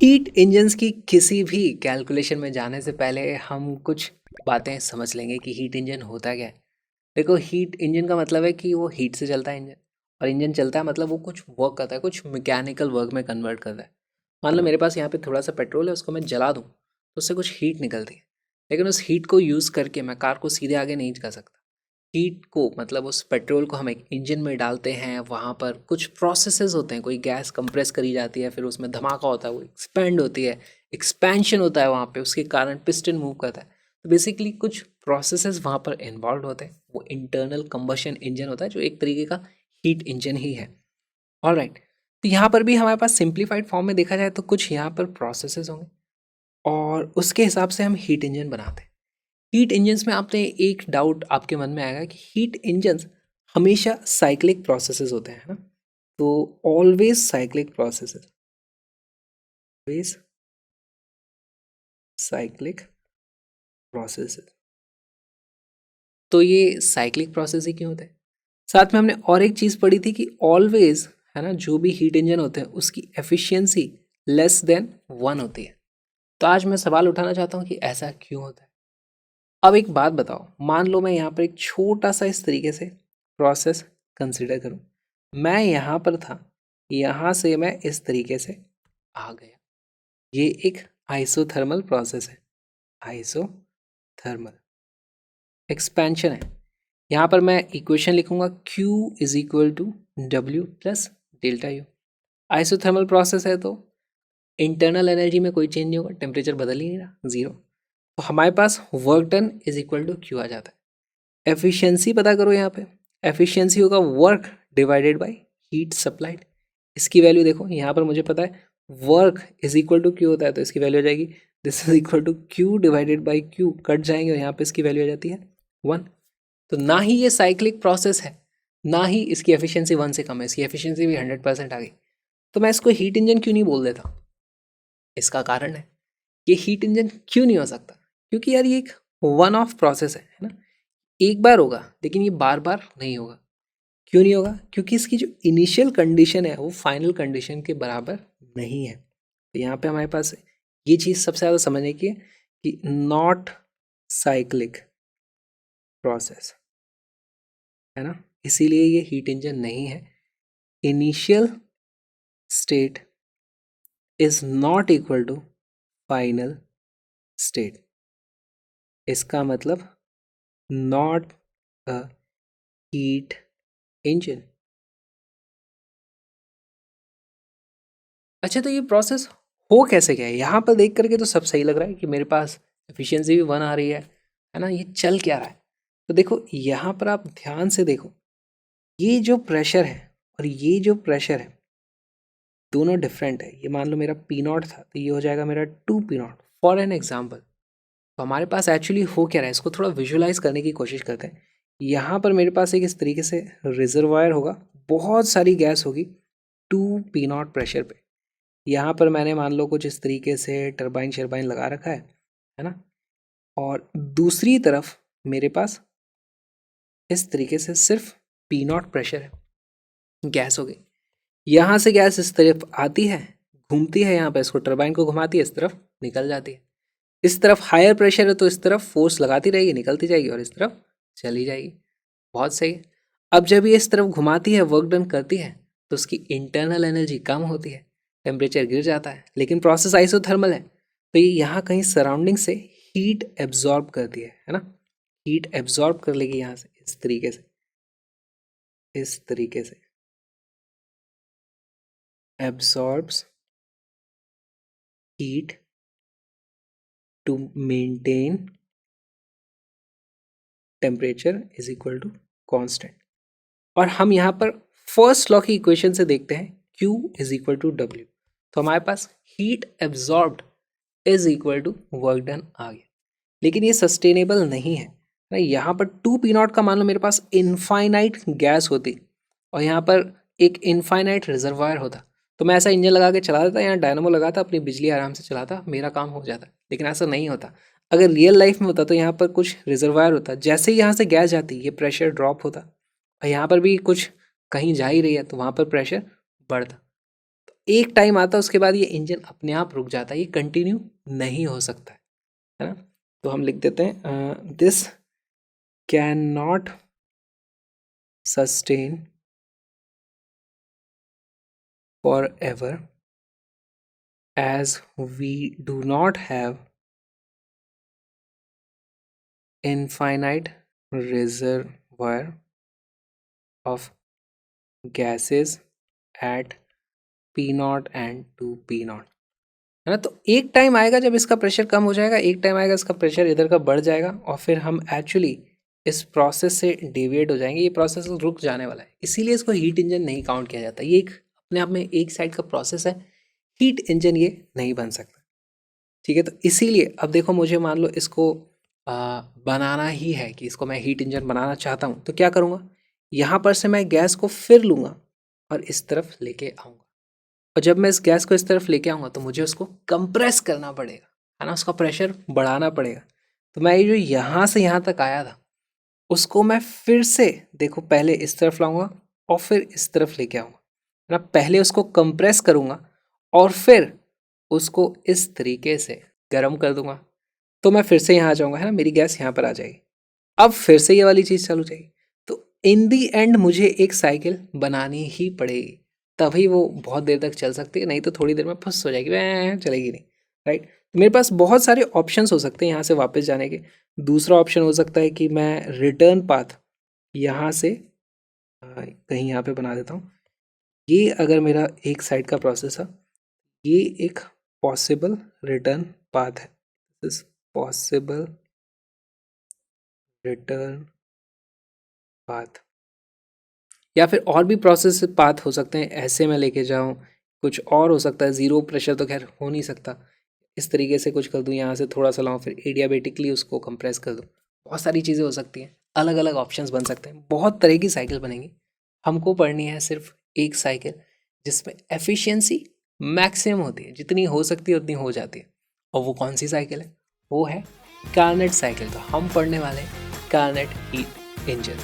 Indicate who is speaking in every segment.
Speaker 1: Heat engines की किसी भी कैलकुलेशन में जाने से पहले हम कुछ बातें समझ लेंगे कि हीट इंजन होता क्या है। देखो, हीट इंजन का मतलब है कि वो हीट से चलता है इंजन। और इंजन चलता है मतलब वो कुछ वर्क करता है, कुछ मैकेनिकल वर्क में कन्वर्ट करता है। मान लो मेरे पास यहाँ पे थोड़ा सा पेट्रोल है, उसको मैं जला दूँ तो उससे कुछ हीट निकलती है। लेकिन उस हीट को यूज़ करके मैं कार को सीधे आगे नहीं कर सकता। हीट को मतलब उस पेट्रोल को हम एक इंजन में डालते हैं, वहाँ पर कुछ प्रोसेसेस होते हैं, कोई गैस कंप्रेस करी जाती है, फिर उसमें धमाका होता है, वो एक्सपेंड होती है, एक्सपेंशन होता है वहाँ पे, उसके कारण पिस्टन मूव करता है। तो बेसिकली कुछ प्रोसेसेस वहाँ पर इन्वॉल्व होते हैं। वो इंटरनल कंबशन इंजन होता है जो एक तरीके का हीट इंजन ही है। ऑलराइट, तो यहाँ पर भी हमारे पास सिंप्लीफाइड फॉर्म में देखा जाए तो कुछ यहाँ पर प्रोसेसेस होंगे और उसके हिसाब से हम हीट इंजन बनाते हैं। हीट इंजन्स में आपने एक डाउट आपके मन में आएगा कि हीट इंजन्स हमेशा साइक्लिक प्रोसेसेस होते हैं, है ना। तो always cyclic processes, always cyclic processes. तो ये साइक्लिक प्रोसेस ही क्यों होते हैं? साथ में हमने और एक चीज़ पढ़ी थी कि ऑलवेज, है ना, जो भी हीट इंजन होते हैं उसकी एफिशिएंसी लेस देन 1 होती है। तो आज मैं सवाल उठाना चाहता हूँ कि ऐसा क्यों होता है। अब एक बात बताओ, मान लो मैं यहाँ पर एक छोटा सा इस तरीके से प्रोसेस कंसिडर करूँ। मैं यहाँ पर था, यहाँ से मैं इस तरीके से आ गया। ये एक आइसोथर्मल प्रोसेस है, आइसोथर्मल एक्सपेंशन है। यहाँ पर मैं इक्वेशन लिखूंगा Q is equal to W plus delta U. Isothermal process है तो इंटरनल एनर्जी में कोई चेंज नहीं होगा, टेम्परेचर बदल ही नहीं रहा, जीरो। तो हमारे पास work done is equal to Q आ जाता है। एफिशिएंसी पता करो, यहाँ पे एफिशिएंसी होगा work divided by heat supplied. इसकी वैल्यू देखो, यहाँ पर मुझे पता है work is equal to Q होता है, तो इसकी वैल्यू आ जाएगी this is equal to Q divided by Q, cut जाएंगे और यहाँ पे इसकी वैल्यू आ जाती है 1। तो ना ही ये साइक्लिक प्रोसेस है, ना ही इसकी एफिशिएंसी 1 से कम है, इसकी एफिशिएंसी भी 100% आ गई। तो मैं इसको हीट इंजन क्यों नहीं बोल देता? इसका कारण है, ये हीट इंजन क्यों नहीं हो सकता? क्योंकि यार ये एक वन ऑफ प्रोसेस है ना। एक बार होगा लेकिन ये बार बार नहीं होगा। क्यों नहीं होगा? क्योंकि इसकी जो इनिशियल कंडीशन है वो फाइनल कंडीशन के बराबर नहीं है। तो यहाँ पे हमारे पास ये चीज़ सबसे ज़्यादा समझने की है कि नॉट साइक्लिक प्रोसेस, है ना, इसीलिए ये हीट इंजन नहीं है। Initial state is not equal to final state. इसका मतलब नॉट अ हीट इंजन। अच्छा, तो ये प्रोसेस हो कैसे गया है? यहाँ पर देख करके तो सब सही लग रहा है कि मेरे पास एफिशिएंसी भी 1 आ रही है ना। ये चल क्या रहा है? तो देखो यहाँ पर आप ध्यान से देखो, ये जो प्रेशर है और ये जो प्रेशर है दोनों डिफरेंट है। ये मान लो मेरा पी नॉट था तो ये हो जाएगा मेरा 2 P not, for an example. तो हमारे पास एक्चुअली हो क्या रहा है, इसको थोड़ा विजुअलाइज करने की कोशिश करते हैं। यहाँ पर मेरे पास एक इस तरीके से रिजर्वायर होगा, बहुत सारी गैस होगी 2 पी नॉट प्रेशर पे। यहाँ पर मैंने मान लो कुछ इस तरीके से टरबाइन शरबाइन लगा रखा है ना। और दूसरी तरफ मेरे पास इस तरीके से सिर्फ पी नॉट प्रेशर है, गैस हो गई। यहाँ से गैस इस तरफ आती है, घूमती है, यहाँ पर इसको टरबाइन को घुमाती है, इस तरफ निकल जाती है। इस तरफ हायर प्रेशर है तो इस तरफ फोर्स लगाती रहेगी, निकलती जाएगी और इस तरफ चली जाएगी। बहुत सही है। अब जब ये इस तरफ घुमाती है, वर्क डन करती है, तो उसकी इंटरनल एनर्जी कम होती है, टेम्परेचर गिर जाता है। लेकिन प्रोसेस आइसोथर्मल है तो ये यहाँ कहीं सराउंडिंग से हीट एब्जॉर्ब करती है ना। हीट एब्जॉर्ब कर लेगी यहाँ से इस तरीके से, इस तरीके से absorbs heat to maintain temperature is equal to constant. और हम यहाँ पर फर्स्ट लॉ की इक्वेशन से देखते हैं Q is equal to W. तो हमारे पास heat absorbed is equal to work done आ गया। लेकिन ये सस्टेनेबल नहीं है ना। यहाँ पर 2 पी नॉट का मान लो मेरे पास इनफाइनाइट गैस होती और यहाँ पर एक इनफाइनाइट रिजर्वायर होता, तो मैं ऐसा इंजन लगा के चला देता, यहाँ डायनामो लगाता, अपनी बिजली आराम से चलाता, मेरा काम हो जाता। लेकिन ऐसा नहीं होता। अगर रियल लाइफ में होता तो यहाँ पर कुछ रिजर्वायर होता, जैसे ही यहाँ से गैस जाती ये प्रेशर ड्रॉप होता और यहाँ पर भी कुछ कहीं जा ही रही है तो वहाँ पर प्रेशर बढ़ता। एक टाइम आता है उसके बाद ये इंजन अपने आप रुक जाता है, ये कंटिन्यू नहीं हो सकता है ना। तो हम लिख देते हैं this can not sustain for ever as we do not have infinite reservoir of gases at P0 and 2 P0, है ना। तो एक टाइम आएगा जब इसका प्रेशर कम हो जाएगा, एक टाइम आएगा इसका प्रेशर इधर का बढ़ जाएगा और फिर हम एक्चुअली इस प्रोसेस से डेविएट हो जाएंगे, ये प्रोसेस रुक जाने वाला है। इसीलिए इसको हीट इंजन नहीं काउंट किया जाता, ये एक अपने आप में एक साइड का प्रोसेस है, हीट इंजन ये नहीं बन सकता, ठीक है। तो इसीलिए अब देखो मुझे मान लो इसको बनाना ही है कि इसको मैं हीट इंजन बनाना चाहता हूँ, तो क्या करूँगा, यहाँ पर से मैं गैस को फिर लूँगा और इस तरफ लेके आऊँगा, और जब मैं इस गैस को इस तरफ लेके आऊँगा तो मुझे उसको कंप्रेस करना पड़ेगा, है ना, उसका प्रेशर बढ़ाना पड़ेगा। तो मैं ये जो यहाँ से यहाँ तक आया था उसको मैं फिर से देखो पहले इस तरफ लाऊंगा और फिर इस तरफ लेके आऊँगा, है ना। पहले उसको कंप्रेस करूँगा और फिर उसको इस तरीके से गर्म कर दूंगा, तो मैं फिर से यहाँ आ जाऊँगा, है ना, मेरी गैस यहाँ पर आ जाएगी। अब फिर से ये वाली चीज़ चालू जाएगी। तो इन दी एंड मुझे एक साइकिल बनानी ही पड़ेगी, तभी वो बहुत देर तक चल सकती है, नहीं तो थोड़ी देर में फुस हो जाएगी, वह चलेगी नहीं, राइट। मेरे पास बहुत सारे ऑप्शंस हो सकते हैं यहाँ से वापस जाने के। दूसरा ऑप्शन हो सकता है कि मैं रिटर्न पाथ यहाँ से कहीं यहाँ पे बना देता हूँ। ये अगर मेरा एक साइड का प्रोसेस है, ये एक पॉसिबल रिटर्न पाथ है, दिस पॉसिबल रिटर्न पाथ। या फिर और भी प्रोसेस पाथ हो सकते हैं, ऐसे मैं लेके जाऊँ, कुछ और हो सकता है, ज़ीरो प्रेशर तो खैर हो नहीं सकता, इस तरीके से कुछ कर दूँ, यहाँ से थोड़ा सा लाऊँ फिर एडियाबेटिकली उसको कंप्रेस कर दूँ। बहुत सारी चीज़ें हो सकती हैं, अलग अलग ऑप्शंस बन सकते हैं, बहुत तरह की साइकिल बनेंगी। हमको पढ़नी है सिर्फ एक साइकिल जिसमें एफिशिएंसी मैक्सिमम होती है, जितनी हो सकती है उतनी हो जाती है। और वो कौन सी साइकिल है, वो है कार्नेट साइकिल। तो हम पढ़ने वाले कार्नेट हीट इंजन।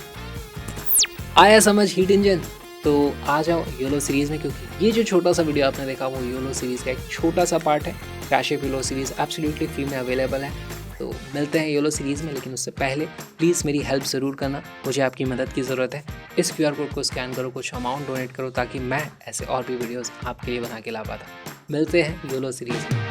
Speaker 1: आया समझ हीट इंजन? तो आ जाओ योलो सीरीज़ में, क्योंकि ये जो छोटा सा वीडियो आपने देखा वो योलो सीरीज़ का एक छोटा सा पार्ट है। Crash YOLO series absolutely free में अवेलेबल है, तो मिलते हैं योलो सीरीज़ में। लेकिन उससे पहले प्लीज़ मेरी हेल्प ज़रूर करना, मुझे आपकी मदद की ज़रूरत है। इस QR कोड को स्कैन करो, कुछ अमाउंट डोनेट करो, ताकि मैं ऐसे और भी वीडियोज़ आपके लिए बना के ला पाता। मिलते हैं योलो सीरीज़ में।